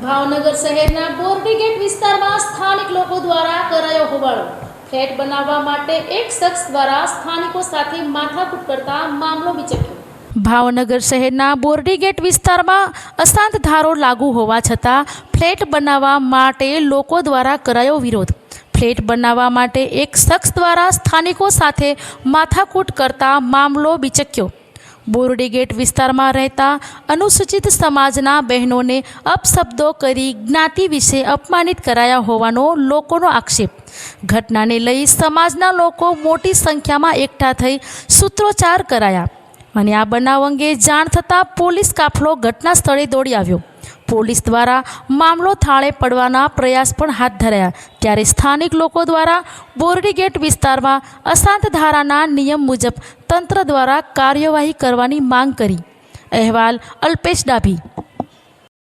ભાવનગર શહેરના બોરડી ગેટ વિસ્તારમાં સ્થાનિક લોકો દ્વારા કરાયો હોબાળો। ફ્લેટ બનાવવા માટે એક શખ્સ દ્વારા સ્થાનિકો સાથે માથાકૂટ કરતા મામલો વિચક્યો। ભાવનગર શહેરના બોરડી ગેટ વિસ્તારમાં અશાંત ધારો લાગુ હોવા છતાં ફ્લેટ બનાવવા માટે લોકો દ્વારા કરાયો વિરોધ। ફ્લેટ બનાવવા માટે એક શખ્સ દ્વારા સ્થાનિકો સાથે માથાકૂટ કરતા મામલો વિચક્યો। બોરડી ગેટ વિસ્તારમાં રહેતા અનુસૂચિત સમાજના બહેનોને અપશબ્દો કરી જ્ઞાતિ વિશે અપમાનિત કરાયા હોવાનો લોકોનો આક્ષેપ। ઘટનાને લઈ સમાજના લોકો મોટી સંખ્યામાં એકઠા થઈ સૂત્રોચ્ચાર કરાયા અને આ બનાવ અંગે જાણ થતાં પોલીસ કાફલો ઘટના સ્થળે દોડી આવ્યો। પોલીસ દ્વારા મામલો થાળે પડવાના પ્રયાસ પણ હાથ ધરાયા, ત્યારે સ્થાનિક લોકો દ્વારા બોરડી ગેટ વિસ્તારમાં અશાંત ધારાના નિયમ મુજબ તંત્ર દ્વારા કાર્યવાહી કરવાની માંગ કરી। અહેવાલ અલ્પેશ ડાભી।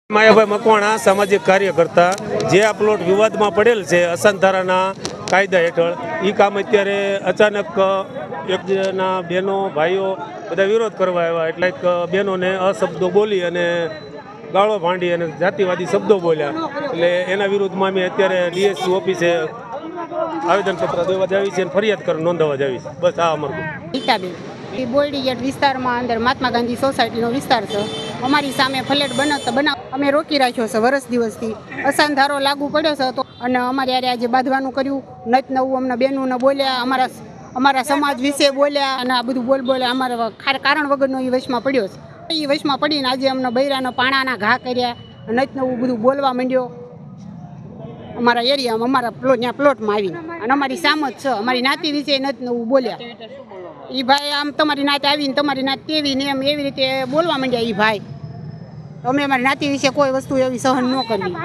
માયાભાઈ મકવાણા સામાજિક કાર્યકર્તા જે આ પ્લોટ વિવાદમાં પડેલ છે અશાંત ધારાના કાયદા હેઠળ, એ કામ અત્યારે અચાનક એક જણા બહેનો ભાઈઓ બધા વિરોધ કરવા આવ્યા, એટલે બહેનોને અશબ્દો બોલી અને ગાળો ભાંડી અને જાતિવાદી શબ્દો બોલ્યા, એટલે એના વિરુદ્ધમાં અમે અત્યારે ડીએસપી ઓફિસે આવેદનપત્ર દેવા જાવી છે અને ફરિયાદ નોંધાવવા જાવી છે। બસ આ અમારું ગીતાબેન એ બોરડી ગેટ વિસ્તારમાં અંદર મહાત્મા ગાંધી સોસાયટીનો વિસ્તાર છે। અમારી સામે ફ્લેટ બનાવ અમે રોકી રાખ્યો છે વર્ષ દિવસથી। અશાંત ધારો લાગુ પડ્યો છે તો અને અમારે યારે આજે બાંધવાનું કર્યું, નત નવું અમને બહેનોને બોલ્યા, અમારા સમાજ વિશે બોલ્યા અને આ બધું બોલ્યા અમારા કારણ વગરનો એ વશમાં પડ્યો છે। એ વશમાં પડીને આજે અમને બૈરાના પાણાના ઘા કર્યા, નત નવું બધું બોલવા માંડ્યો અમારા એરિયામાં, અમારા ત્યાં પ્લોટમાં આવીને, અને અમારી સામત છે, અમારી નાતી વિશે નત નવું બોલ્યા। એ ભાઈ આમ તમારી નાત આવીને તમારી નાત તેવી ને એમ એવી રીતે બોલવા માંડ્યા। એ ભાઈ અમે અમારી નાતી વિશે કોઈ વસ્તુ એવી સહન ન કરવી।